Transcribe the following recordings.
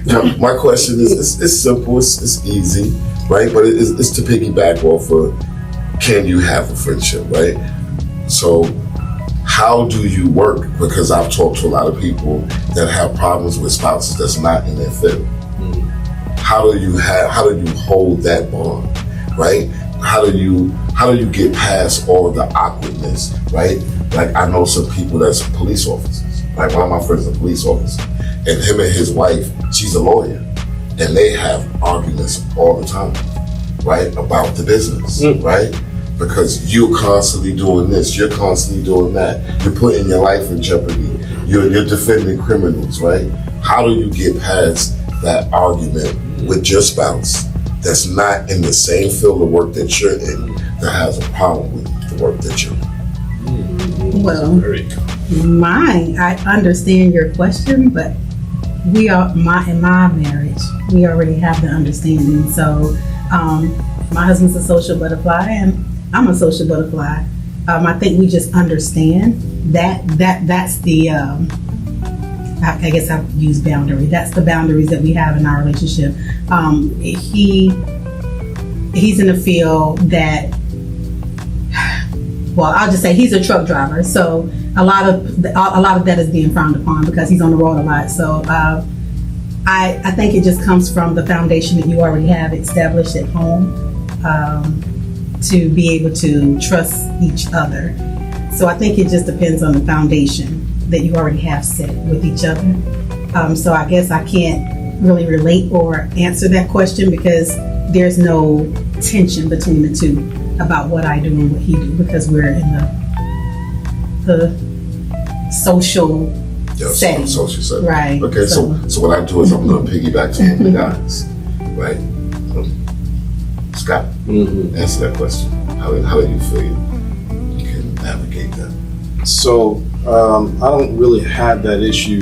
My question is, it's simple, it's easy, right? But it's to piggyback off of, can you have a friendship, right? So how do you work? Because I've talked to a lot of people that have problems with spouses that's not in their field. How do you hold that bond, right? How do you get past all the awkwardness, right? Like, I know some people that's police officers. Like, one of my friends is a police officer, and him and his wife, she's a lawyer, and they have arguments all the time, right? About the business, right? Because you're constantly doing this, you're constantly doing that. You're putting your life in jeopardy. You're defending criminals, right? How do you get past that argument with your spouse that's not in the same field of work that you're in, that has a problem with the work that you're in? Well, I understand your question, but in my marriage, we already have the understanding. So my husband's a social butterfly and I'm a social butterfly. I think we just understand that's the, I guess I've used boundary. That's the boundaries that we have in our relationship. He's in a field that, well, I'll just say he's a truck driver. So a lot of that is being frowned upon because he's on the road a lot. So I think it just comes from the foundation that you already have established at home, to be able to trust each other. So I think it just depends on the foundation that you already have set with each other. So I guess I can't really relate or answer that question because there's no tension between the two about what I do and what he do, because we're in the social setting. Social setting. Right. Okay, so what I do is I'm going to piggyback to one of the guys, right? Scott, answer that question. How do you feel you can navigate that? So I don't really have that issue.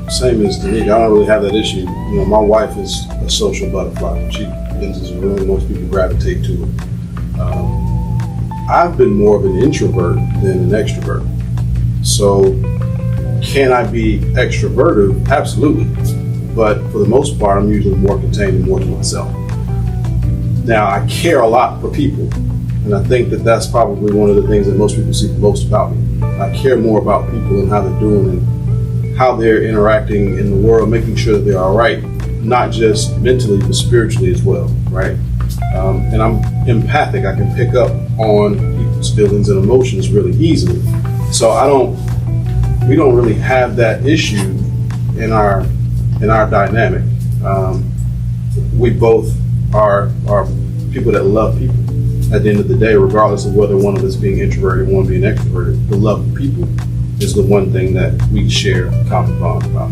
Same as Danica, I don't really have that issue. You know, my wife is a social butterfly. When she enters a room, most people gravitate to her. I've been more of an introvert than an extrovert. So can I be extroverted? Absolutely. But for the most part, I'm usually more contained and more to myself. Now, I care a lot for people, and I think that that's probably one of the things that most people see the most about me. I care more about people and how they're doing and how they're interacting in the world, making sure that they're all right, not just mentally, but spiritually as well, right? And I'm empathic. I can pick up on people's feelings and emotions really easily. So we don't really have that issue in our dynamic. We both are people that love people. At the end of the day, regardless of whether one of us being introverted and one being extroverted, the love of people is the one thing that we share a common bond about.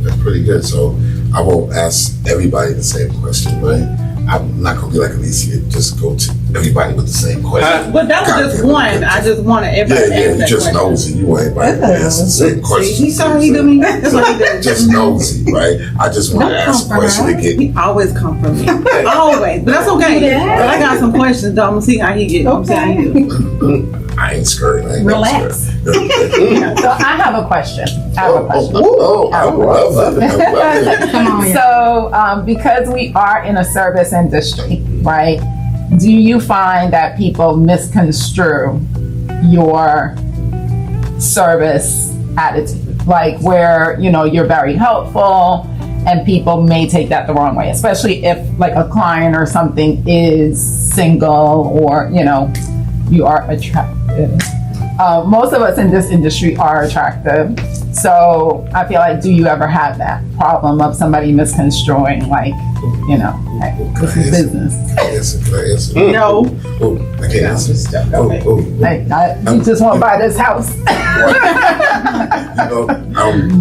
That's pretty good. So I won't ask everybody the same question, right? I'm not gonna be like Alicia, just go to everybody with the same question. But that was just one. I just wanted everybody to answer you that just question. nosy. You want everybody to answer the same question. He saw he do me. That's what he did. Just nosy, right? I just want to ask a question to get. He always come from me. Always. But that's okay. But I got some questions though. I'm gonna see how he get. I'm saying how he do. I ain't scared. I ain't Relax. Scared. So I have a question. I love it. Come on, yeah. So because we are in a service industry, right? Do you find that people misconstrue your service attitude? Like where, you're very helpful and people may take that the wrong way, especially if like a client or something is single or, you are attractive. Most of us in this industry are attractive. So I feel like, do you ever have that problem of somebody misconstruing, like, hey, this is business? Can I answer? No. I can't answer. You just want to buy this house.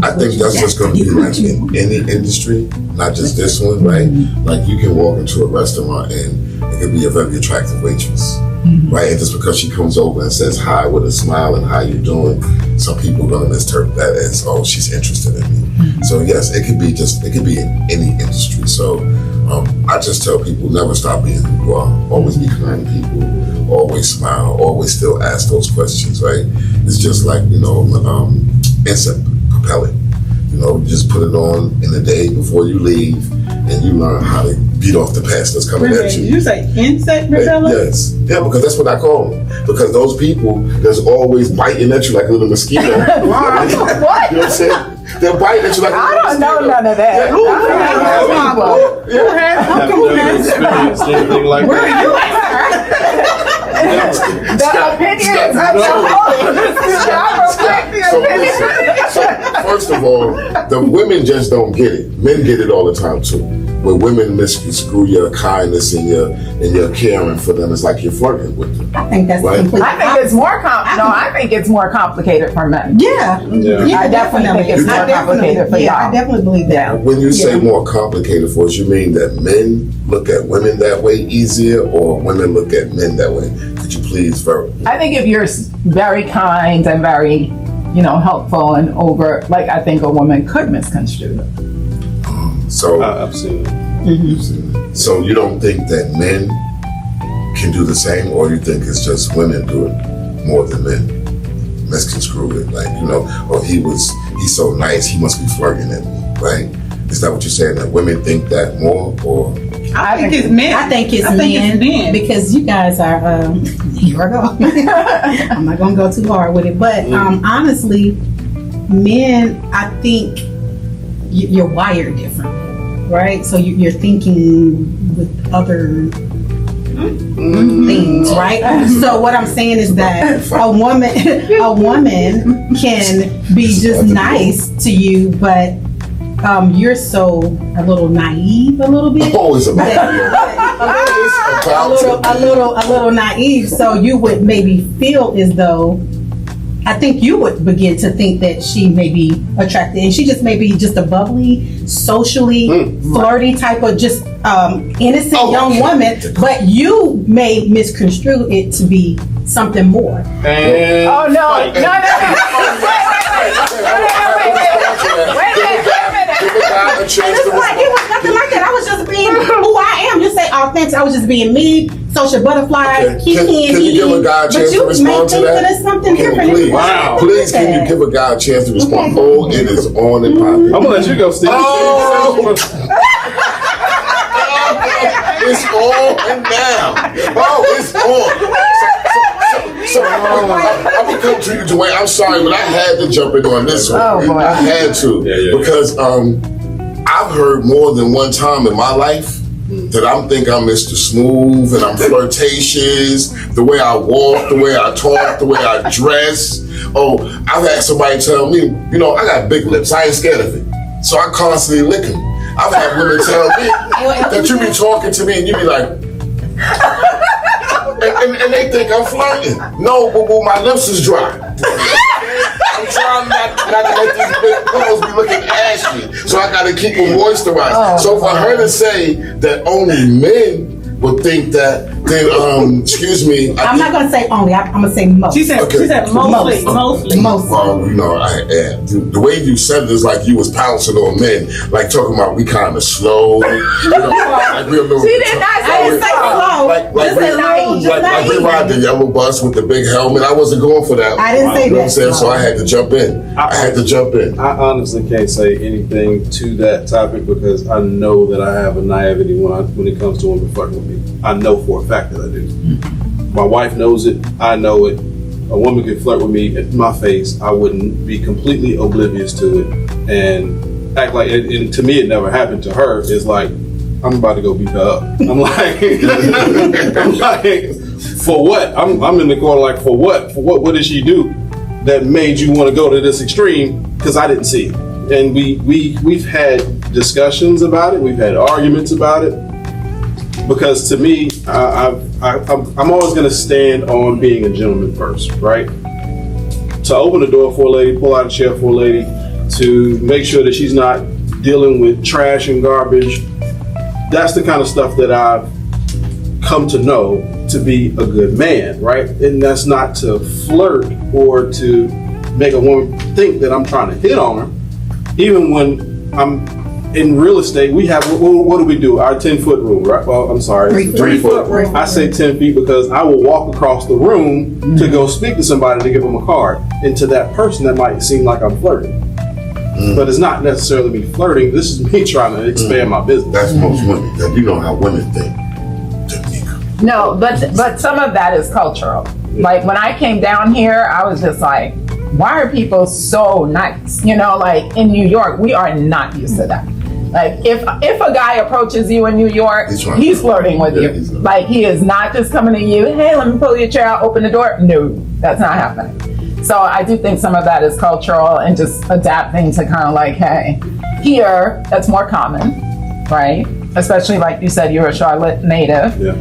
I think that's just going to be like in any industry, not just this one, right? Like you can walk into a restaurant and it could be a very attractive waitress. Right, and just because she comes over and says hi with a smile and how you doing, some people are gonna misinterpret that as, oh, she's interested in me. So yes, it could be in any industry. So I just tell people never stop being who you are. Always be kind to people. Always smile. Always still ask those questions. Right? It's just like instant propelling. You just put it on in the day before you leave, and you learn how to beat off the pest that's coming at Did you. you say insect repellent? Yes. Yeah, because that's what I call them. Because those people that's always biting at you like a little mosquito. You know What? what I'm saying? They're biting at you like a I little don't know mosquito. none of that. Yeah. I don't know people. I have never experienced anything like Where that. are you at, The opinions of the host. I respect the opinions. So, first of all, the women just don't get it. Men get it all the time too. Where women misconstrue your kindness and your caring for them, it's like you're flirting with them. I think that's Right. completely. I think it's more I think it's more complicated for men. Yeah. Yeah. I definitely think it's more complicated for Yeah, I y'all. definitely believe that. When you say Yeah. more complicated for us, you mean that men look at women that way easier, or women look at men that way? Could you please verify? I think if you're very kind and very, helpful and over, like I think a woman could misconstrue it. So, I've seen it. so you don't think that men can do the same, or you think it's just women do it more than men? Misconstrue it, like oh, he's so nice, he must be flirting at me, right? Is that what you're saying? That women think that more, or I think it's men. I think it's men men because you guys are. Here I go. I'm not gonna go too hard with it, but honestly, men, I think you're wired different, right? So you're thinking with other things, right? So what I'm saying is that a woman can be just nice to you, but you're so a little naive, a little bit. always about a little naive. So you would maybe feel as though, I think you would begin to think that she may be attracted, and she just may be just a bubbly, socially flirty type of just innocent young woman. But you may misconstrue it to be something more. And Oh no! Wait a minute! Give a guy a chance It's to like it was nothing like that. I was just being who I am. You say authentic. I was just being me, social butterfly. Okay. Can you give a guy a chance to respond to that? But it's something Can you different. please? Wow. Please, can you give a guy a chance to respond? Oh, it is on and popping. I'm gonna let you go, Steve. Oh. It's on now. Oh, it's on. So I'm gonna come to you, Dwayne. I'm sorry, but I had to jump in on this one. Oh, boy. I had to Yeah. because I've heard more than one time in my life that I'm Mr. Smooth and I'm flirtatious. The way I walk, the way I talk, the way I dress. Oh, I've had somebody tell me, I got big lips. I ain't scared of it, so I constantly lick them. I've had women tell me that you be talking to me and you be like. And they think I'm flirting. No, but my lips is dry. I'm trying not to let these big pillows be looking ashy, so I gotta keep them moisturized. So for her to say that only men would think that, then excuse me. I'm not gonna say only. I'm gonna say most. She said mostly. Well, the way you said it is like you was pouncing on men, like talking about we kind of slow. Like we're a little. She did not say I didn't say slow. Like we ride the yellow bus with the big helmet. I wasn't going for that. I didn't say You know what I'm that. saying? So I had to jump in. I honestly can't say anything to that topic because I know that I have a naivety when it comes to women flirting with me. I know for a fact that I do. My wife knows it. I know it. A woman could flirt with me in my face. I wouldn't be completely oblivious to it and act like it. And to me, it never happened to her. It's like I'm about to go beat her up. I'm like, for what? I'm in the corner like, for what? For what? What did she do that made you want to go to this extreme? Because I didn't see it. And we've had discussions about it. We've had arguments about it. Because to me, I'm always going to stand on being a gentleman first, right? To open the door for a lady, pull out a chair for a lady, to make sure that she's not dealing with trash and garbage. That's the kind of stuff that I've come to know to be a good man, right? And that's not to flirt or to make a woman think that I'm trying to hit on her. Even when I'm in real estate, we have, what do we do? Our 10-foot rule, right? Well, I'm sorry, 3 foot rule. I say 10 feet because I will walk across the room to go speak to somebody to give them a card. And to that person, that might seem like I'm flirting. But it's not necessarily me flirting. This is me trying to expand my business. That's most women. That you know how women think. Tanika. No, but some of that is cultural. Like when I came down here, I was just like, why are people so nice? You know, like in New York, we are not used to that. Like if a guy approaches you in New York, he's flirting with you. Like he is not just coming to you, hey, let me pull your chair out, open the door. No, that's not happening. So I do think some of that is cultural and just adapting to kind of like, hey, here that's more common, right? Especially like you said, you're a Charlotte native. Yeah.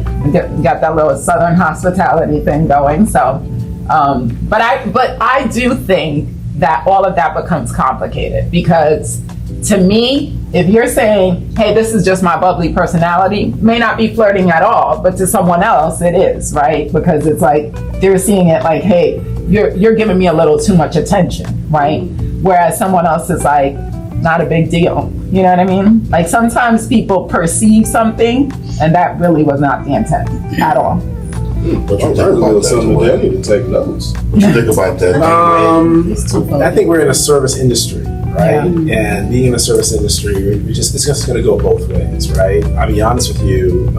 Got that little Southern hospitality thing going. So, but I do think that all of that becomes complicated because to me, if you're saying, hey, this is just my bubbly personality, may not be flirting at all, but to someone else it is, right? Because it's like they're seeing it like, hey, you're giving me a little too much attention, right? Whereas someone else is like, not a big deal. You know what I mean? Like sometimes people perceive something and that really was not the intent at all. What you I think learned a about little that? something Joy? today. I need to take notes. What you think about that? I think we're in a service industry, right? And being in a service industry, it's just going to go both ways, right? I'll be honest with you,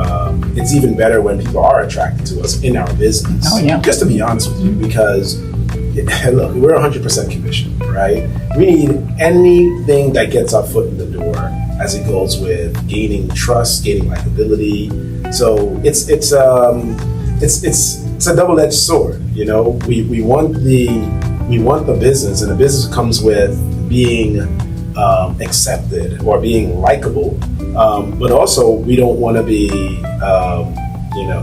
it's even better when people are attracted to us in our business. Oh, yeah. Just to be honest with you, because look, we're 100% commission, right? We need anything that gets our foot in the door as it goes with gaining trust, gaining likability. So it's a double-edged sword. You know, we want the business, and the business comes with being accepted or being likable, but also we don't want to be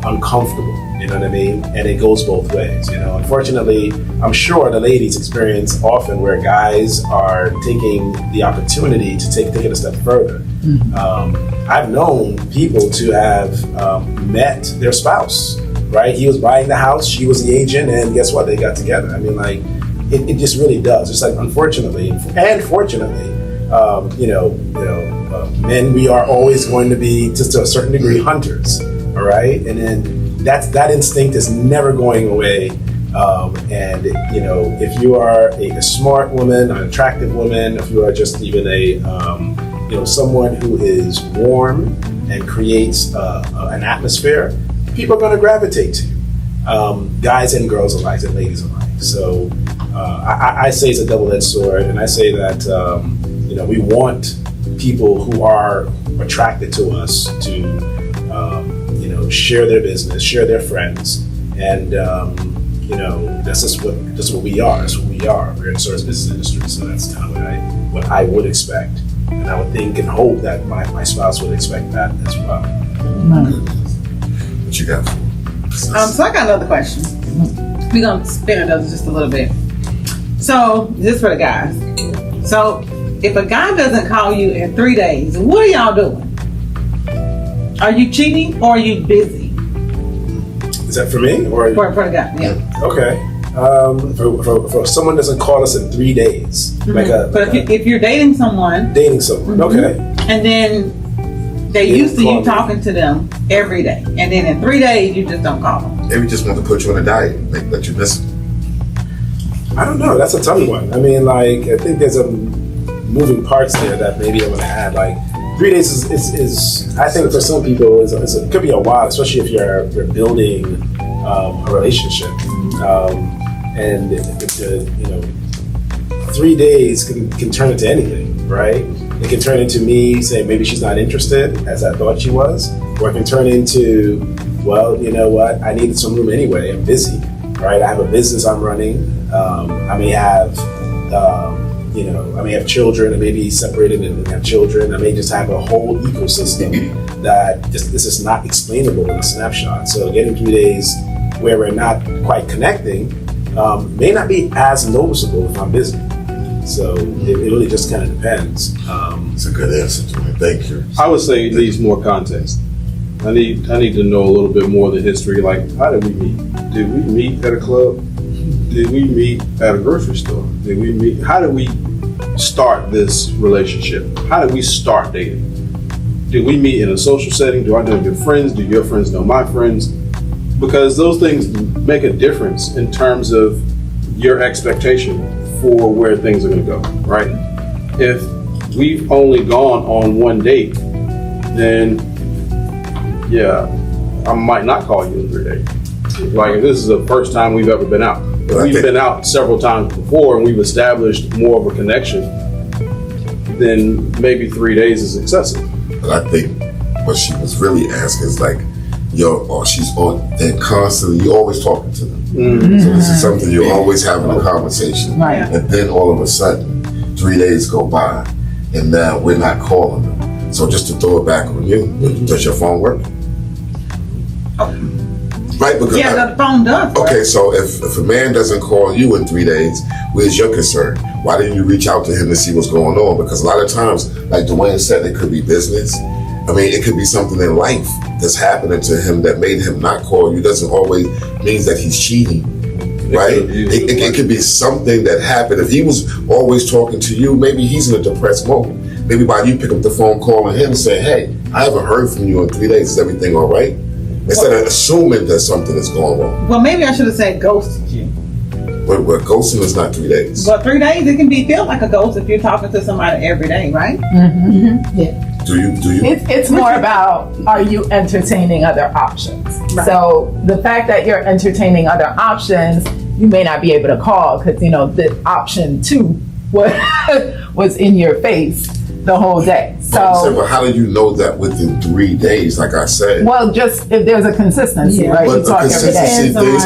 uncomfortable. You know what I mean? And it goes both ways. You know, unfortunately, I'm sure the ladies experience often where guys are taking the opportunity to take it a step further. I've known people to have met their spouse. Right? He was buying the house, she was the agent, and guess what? They got together. I mean, like, it just really does. It's like, unfortunately and fortunately, men, we are always going to be, just to a certain degree, hunters. All right, and then that instinct is never going away. And you know, if you are a smart woman, an attractive woman, if you are just even someone who is warm and creates an atmosphere, people are going to gravitate to you, guys and girls alike, and ladies alike. So I say it's a double-edged sword, and I say that we want people who are attracted to us to share their business, share their friends, and that's what we are. That's what we are. We're in the service business industry, so that's kind of what I would expect, and I would think and hope that my spouse would expect that as well. What you got? So I got another question. We're gonna spin it up just a little bit. So just for the guys. So if a guy doesn't call you in 3 days, what are y'all doing? Are you cheating or are you busy? Is that for me or For the guy, yeah. okay? For someone doesn't call us in 3 days, like But if you're dating someone dating someone, okay. and then they're They used to call you me. talking to them every day, and then in 3 days you just don't call them. Maybe just want to put you on a diet, make that you miss it. I don't know. That's a tough one. I mean, like, I think there's a moving parts there that maybe I'm gonna add. Like, 3 days is I think for some people it could be a while, especially if you're building a relationship, and 3 days can turn into anything, right? It can turn into me saying maybe she's not interested as I thought she was, or it can turn into, well, you know what, I needed some room anyway. I'm busy, right? I have a business I'm running. I may have, I may have children. I may be separated and have children. I may just have a whole ecosystem that this is not explainable in a snapshot. So getting 3 days where we're not quite connecting may not be as noticeable if I'm busy. So it really just kind of depends. It's a good answer, Joy. Thank you. I would say it needs more context. I need to know a little bit more of the history. Like, how did we meet? Did we meet at a club? Did we meet at a grocery store? Did we meet? How did we start this relationship? How did we start dating? Did we meet in a social setting? Do I know your friends? Do your friends know my friends? Because those things make a difference in terms of your expectation for where things are going to go, right? if we've only gone on one date, then yeah, I might not call you in 3 days. Like if this is the first time we've ever been out. If But I we've think- been out several times before and we've established more of a connection, then maybe 3 days is excessive. But I think what she was really asking is like, yo, or she's on, and constantly, you're always talking to them. So this is something you're always having a conversation. Right. And then all of a sudden, 3 days go by, and now we're not calling them. So just to throw it back on you, does your phone work? Right, because Yeah, the phone does. work. okay, so if a man doesn't call you in 3 days, where's your concern? Why didn't you reach out to him to see what's going on? Because a lot of times, like Dwayne said, it could be business. I mean, it could be something in life that's happening to him that made him not call you. Doesn't always means that he's cheating, right? It could be something that happened. If he was always talking to you, maybe he's in a depressed moment. Maybe by you pick up the phone, calling him, and saying, "Hey, I haven't heard from you in 3 days. Is everything all right?" Instead of assuming that something is going wrong. Well, maybe I should have said ghosted you. But ghosting is not 3 days. But 3 days, it can be feel like a ghost if you're talking to somebody every day, right? Yeah. Do you? It's more about, are you entertaining other options? Right. So the fact that you're entertaining other options, you may not be able to call because, you know, the option 2 was in your face the whole day. So, But how do you know that within 3 days? Like I said, well, just if there's a consistency, Yeah. right? but You the talk every day. consistency, Depends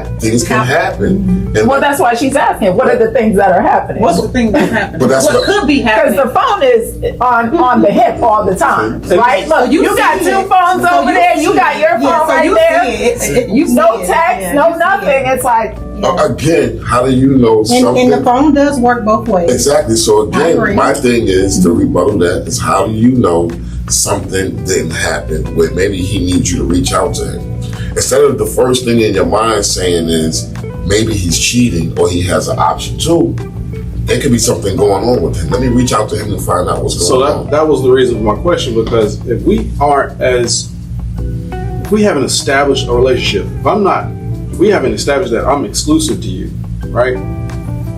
on things can happen. And Well, that's why she's asking, what are the things that are happening? What's the thing that's happening? But that's what what- could be Because happening? the phone is on the hip all the time, right? Look, you you got see 2 it. phones So over you there. see You got it. your phone Yeah, so right you there. see it. You No see it. text, Yeah, no you see nothing. it. It's like, again, how do you know something? And the phone does work both ways. Exactly. So I agree. again, my thing is to rebuttal that is how do you know something didn't happen where maybe he needs you to reach out to him instead of the first thing in your mind saying is maybe he's cheating or he has an option 2. There could be something going on with him. Let me reach out to him and find out what's So going on. that was the reason for my question, because if we haven't established a relationship, if we haven't established that I'm exclusive to you, right?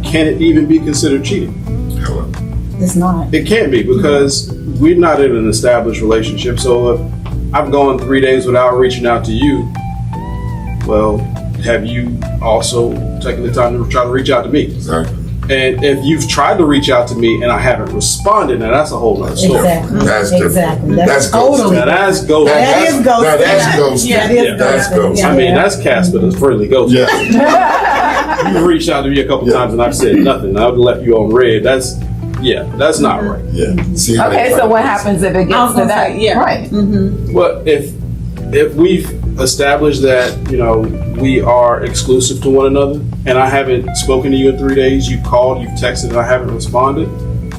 Can it even be considered cheating? Hello. It's not. It can't be because we're not in an established relationship. So if I've gone 3 days without reaching out to you, well, have you also taken the time to try to reach out to me? Exactly. And if you've tried to reach out to me and I haven't responded, now that's a whole nother story. Exactly. That's different. Exactly. That's totally. Now that's ghosting. That is ghosting. Now that's ghosting. Yeah, it is Yeah. That's ghosting. ghosting. I mean, that's Casper, that's friendly ghosting. Yeah. You've reached out to me a couple Yeah. times and I've said nothing. I've left you on red. That's not right. Yeah. See how okay, they so fight what this. happens if it I was gets to gonna that? say, yeah. Right. Well, if we've established that, we are exclusive to one another and I haven't spoken to you in 3 days, you've called, you've texted, and I haven't responded,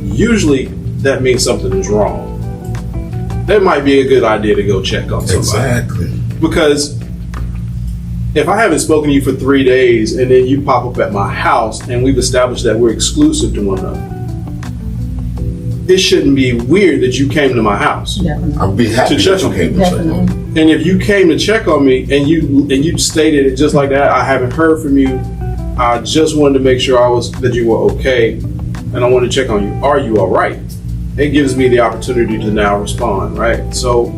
usually that means something is wrong. That might be a good idea to go check on somebody. Exactly. Because if I haven't spoken to you for 3 days and then you pop up at my house and we've established that we're exclusive to one another, it shouldn't be weird that you came to my house. Definitely. I'd be happy To that check you on came to check on me. Definitely. And if you came to check on me and you stated it just like that, I haven't heard from you. I just wanted to make sure that you were okay, and I wanted to check on you. Are you all right? It gives me the opportunity to now respond, right? So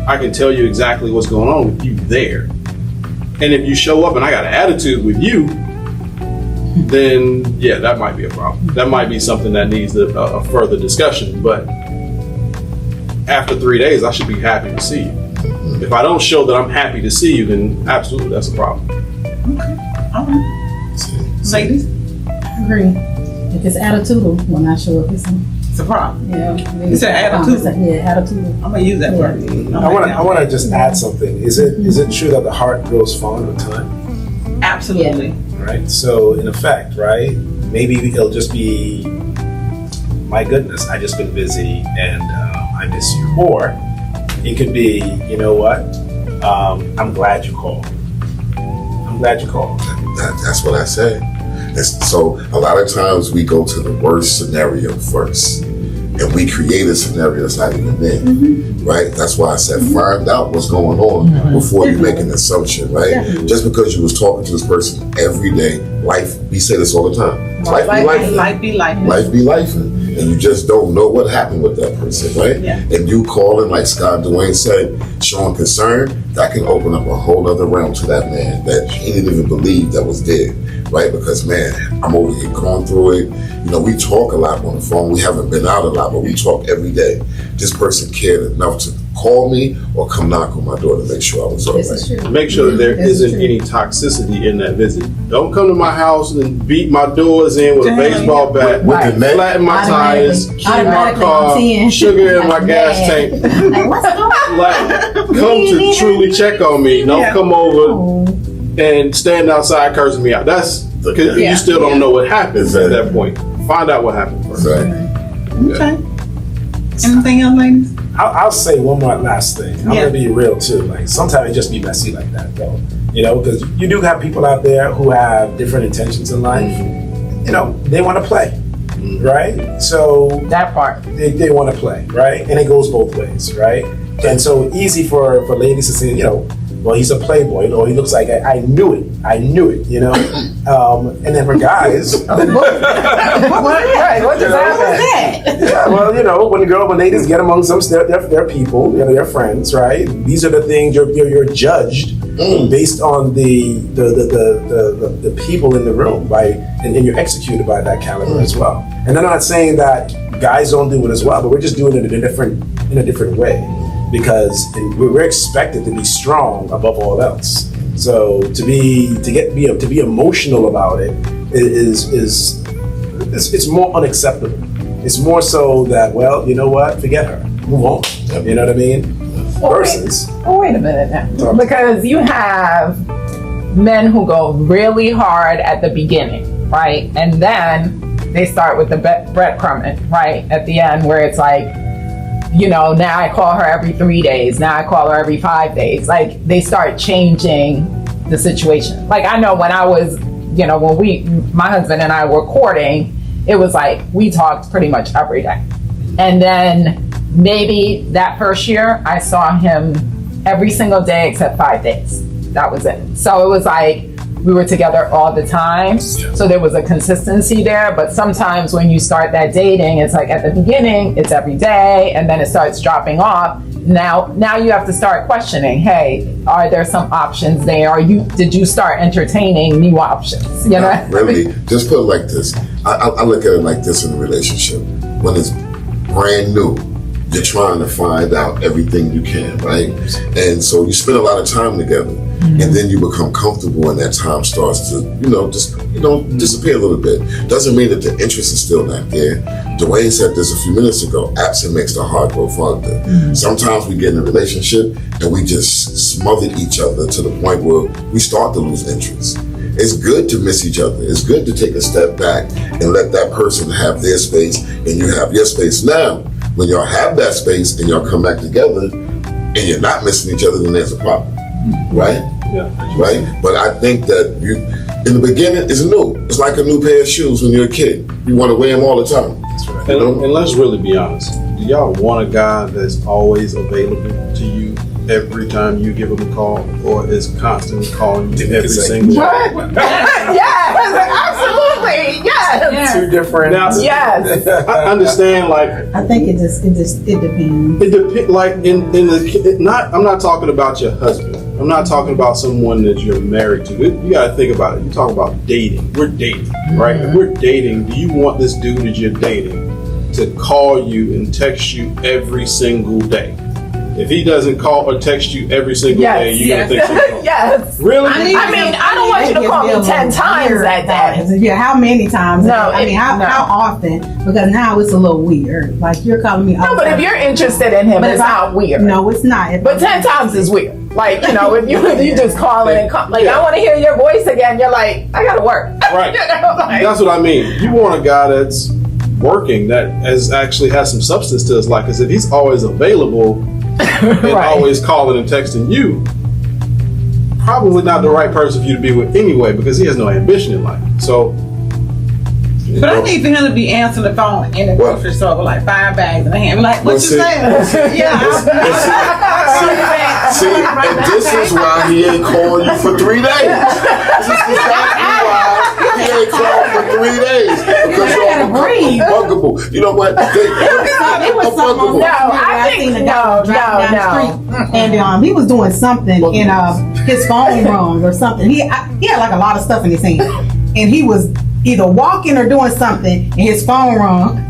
I can tell you exactly what's going on with you there. And if you show up and I got an attitude with you, then yeah, that might be a problem. That might be something that needs a further discussion. But after 3 days, I should be happy to see you. If I don't show that I'm happy to see you, then absolutely that's a problem. All right. Ladies, I agree. If it's attitudinal, well, not sure if it's it's a problem. yeah. You said attitudinal. Yeah, attitudinal. I'm gonna use that word. I want to just add something. Is it true that the heart grows fond with time? Absolutely. Right. So in effect, right? Maybe it'll just be, my goodness, I just been busy and I miss you. Or it could be, you know what? I'm glad you called. I'm glad you called. That's what I say. So a lot of times we go to the worst scenario first, and we create a scenario that's not even there, right? That's why I said find out what's going on before you make an assumption, right? Definitely. Just because you was talking to this person every day, we say this all the time. Life be life. Life be life. Life be life. and you just don't know what happened with that person, right? Yeah. And you calling, like Scott Dwayne said, showing concern, that can open up a whole other realm to that man that he didn't even believe that was dead, right? Because man, I'm over here going through it. You know, we talk a lot on the phone. We haven't been out a lot, but we talk every day. This person cared enough to call me or come knock on my door to make sure I was all This is right. true. Make sure that there This is isn't true. any toxicity in that visit. Don't come to my house and beat my doors in with a Damn. baseball bat, With the neck. flatten my tires, Automatically- keep my automatically car, on 10. sugar in my Like, gas man. tank. Like, what's going on? Like, come to truly check on me. Don't Yeah. come over and stand outside cursing me out. That's because Yeah. you still don't know what happens at Exactly. that point. Find out what happened first. Exactly. Okay. Anything else, ladies? I'll say one more last thing. I'm Yeah. gonna be real too. Like sometimes it just be messy like that, though. You know, because you do have people out there who have different intentions in life. You know, they want to play, right? So That part. they want to play, right? And it goes both ways, right? And so easy for ladies to say, you know, well, he's a playboy, or he looks like I knew it, you know. And then for guys, Right, what just happened? yeah, well, you know, when ladies get among their people, you know, their friends, right? These are the things you're judged based on the people in the room, right? And you're executed by that caliber as well. And I'm not saying that guys don't do it as well, but we're just doing it in a different way because we're expected to be strong above all else. So to be emotional about it it's more unacceptable. It's more so that, well, you know what? Forget her. Move on. You know what I mean? Versus, Oh, wait a minute now. Because you have men who go really hard at the beginning, right? And then they start with the breadcrumbing, right? At the end where it's like, you know, now I call her every 3 days. Now I call her every 5 days. Like they start changing the situation. Like I know when I was, you know, when my husband and I were courting, it was like we talked pretty much every day. And then maybe that first year I saw him every single day except 5 days. That was it. So it was like we were together all the time. So there was a consistency there. But sometimes when you start that dating, it's like at the beginning, it's every day, and then it starts dropping off. Now you have to start questioning, hey, are there some options there? Did you start entertaining new options? You know? Really, just put it like this. I look at it like this in a relationship. When it's brand new, you're trying to find out everything you can, right? And so you spend a lot of time together, and then you become comfortable, and that time starts to, disappear a little bit. Doesn't mean that the interest is still not there. Dwayne said this a few minutes ago. Absent makes the heart grow fonder. Sometimes we get in a relationship and we just smother each other to the point where we start to lose interest. It's good to miss each other. It's good to take a step back and let that person have their space and you have your space. Now, when y'all have that space and y'all come back together and you're not missing each other, then there's a problem, right? Yeah. Right? But I think that in the beginning, it's new. It's like a new pair of shoes when you're a kid. You want to wear them all the time. that's right. And let's really be honest. Do y'all want a guy that's always available to you every time you give him a call, or is constantly calling you every single day? What? Yes, absolutely. Yes. Two different. Now, Yes. I understand, like, I think it depends. it depends. Like I'm not talking about your husband. I'm not talking about someone that you're married to. You got to think about it. You talk about dating. We're dating, right? If we're dating, do you want this dude that you're dating to call you and text you every single day? If he doesn't call or text you every single day, you're gonna think something. Yes. Really? I mean, I don't want you to call me 10 times that day. Yeah, how many times? No, I mean, how often? Because now it's a little weird. Like you're calling me. No, but if you're interested in him, it's not weird. No, it's not. But 10 times is weird. Like, if you just call in and call, like, I want to hear your voice again. You're like, I gotta work. Right. That's what I mean. You want a guy that's working, that actually has some substance to his life. Because if he's always available and always calling and texting you, probably not the right person for you to be with anyway, because he has no ambition in life. So, But I need for him to be answering the phone in the grocery store with like 5 bags in the hand. Like, what you saying? See, and this is why he ain't calling you for 3 days. This is exactly why ain't called for 3 days because I you're gotta breathe. unbuggable. You know what? It was something on No, social media. I think- seen a guy no, driving no, down the street, and he was doing something, and his phone rung or something. He had like a lot of stuff in his hand, and he was either walking or doing something, and his phone rung.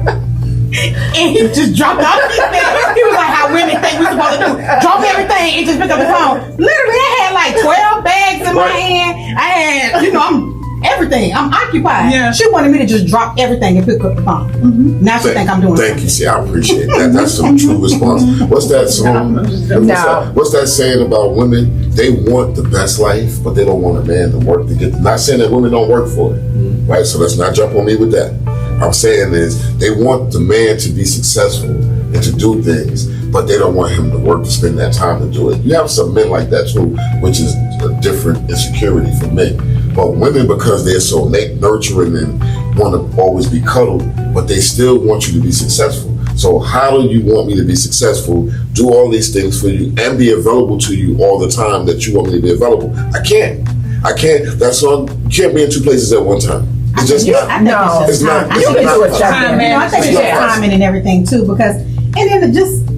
And he just dropped out of his bed. He was like, how women think we're supposed to do. Drop everything and just pick up the phone. Literally, I had like 12 bags in my hand. I had, I'm everything. I'm occupied. Yeah. She wanted me to just drop everything and pick up the phone. Now she think I'm doing Thank you. See, I appreciate that. That's some true response. What's that song? What's that saying about women? They want the best life, but they don't want a man to work to get. Not saying that women don't work for it, right? So let's not jump on me with that. I'm saying is they want the man to be successful and to do things, but they don't want him to work to spend that time to do it. You have some men like that too, which is a different insecurity for men. But women, because they're so nurturing and want to always be cuddled, but they still want you to be successful. So how do you want me to be successful, do all these things for you, and be available to you all the time that you want me to be available? I can't. That's on. You can't be in two places at one time. It's just not. I think it's just not. time. It's You can not do it, possible. Chuck. I think it's just timing and everything too, because and then just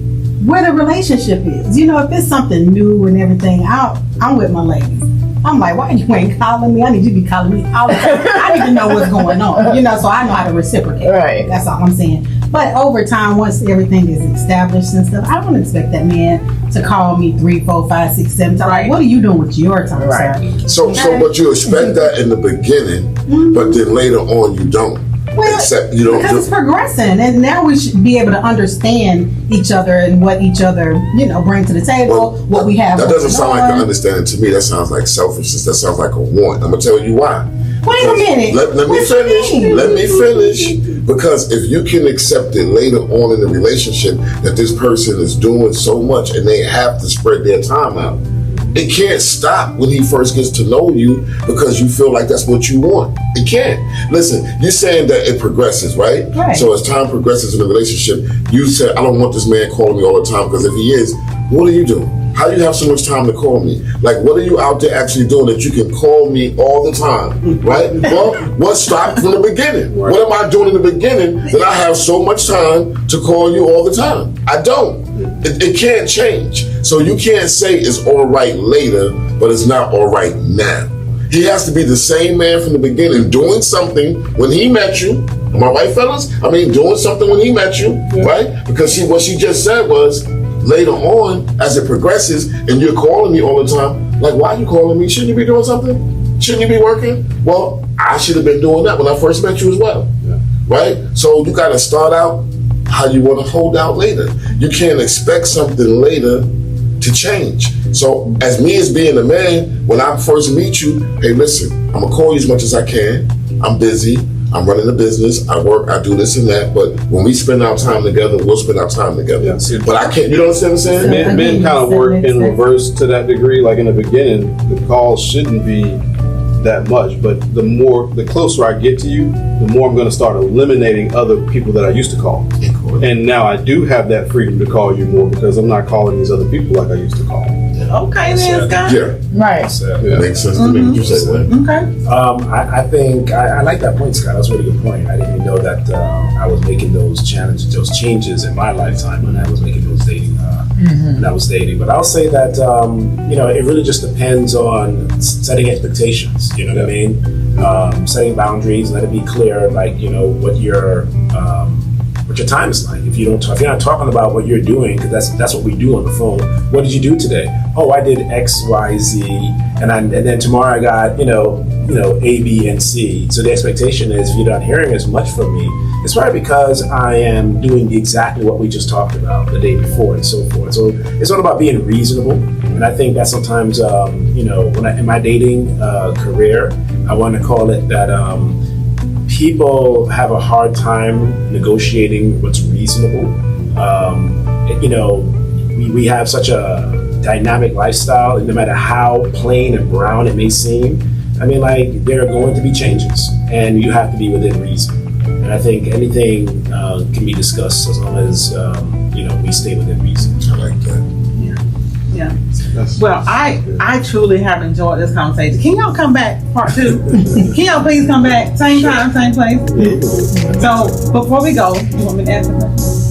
where the relationship is. If it's something new and everything, I'm with my ladies. I'm like, why you ain't calling me? I need you to be calling me all the time. I need to know what's going on, so I know how to reciprocate. Right. That's all I'm saying. But over time, once everything is established and stuff, I don't expect that man to call me 3, 4, 5, 6, 7 times. Right. What are you doing with your time, Right. sir? So, but you expect that in the beginning, but then later on you don't. Well, Except you don't. because it's progressing, and now we should be able to understand each other and what each other, bring to the table, what we have. That doesn't going sound like on. an understanding to me. That sounds like selfishness. That sounds like a want. I'm gonna tell you why. Wait a minute. Let me What you finish. mean? Let me finish. Because if you can accept it later on in the relationship that this person is doing so much and they have to spread their time out, it can't stop when he first gets to know you because you feel like that's what you want. It can't. Listen, you're saying that it progresses, right? Right. So as time progresses in the relationship, you said, I don't want this man calling me all the time, because if he is, what are you doing? How do you have so much time to call me? Like, what are you out there actually doing that you can call me all the time, right? Well, what stopped from the beginning? Right. What am I doing in the beginning that I have so much time to call you all the time? I don't. It can't change. So you can't say it's all right later, but it's not all right now. He has to be the same man from the beginning, doing something when he met you. Am I right, fellas? I mean, doing something when he met you, right? Because what she just said was, later on, as it progresses, and you're calling me all the time, like, why are you calling me? Shouldn't you be doing something? Shouldn't you be working? Well, I should have been doing that when I first met you as well, right? So you got to start out how you want to hold out later. You can't expect something later to change. So as me as being a man, when I first meet you, hey, listen, I'm going to call you as much as I can. I'm busy. I'm running a business. I work. I do this and that. But when we spend our time together, we'll spend our time together. Yeah, see, but I can't. You know what I'm saying? Men kind of work in reverse to that degree. Like in the beginning, the calls shouldn't be that much, but the closer I get to you, the more I'm going to start eliminating other people that I used to call. And now I do have that freedom to call you more because I'm not calling these other people like I used to call. Okay, then, Scott. Yeah, Right. Yeah. makes sense to me. You said that. Okay. I think I like that point, Scott. That's a really good point. I didn't even know that I was making those changes in my lifetime when I was making those dating. When I was dating, but I'll say that it really just depends on setting expectations. You know what I mean? Setting boundaries. Let it be clear, like what your time is like. If you're not talking about what you're doing, because that's what we do on the phone. What did you do today? Oh, I did X, Y, Z, and then tomorrow I got A, B, and C. So the expectation is, if you're not hearing as much from me, it's probably because I am doing exactly what we just talked about the day before and so forth. So it's all about being reasonable, and I think that sometimes in my dating career, I want to call it that. People have a hard time negotiating what's reasonable. We have such a dynamic lifestyle, no matter how plain and brown it may seem. I mean, like, there are going to be changes, and you have to be within reason. And I think anything can be discussed as long as we stay within reason. I like that. Yeah. That's- Well, I truly have enjoyed this conversation. Can y'all come back, part 2? Can y'all please come back? Same time, same place. So before we go, you want me to ask a question?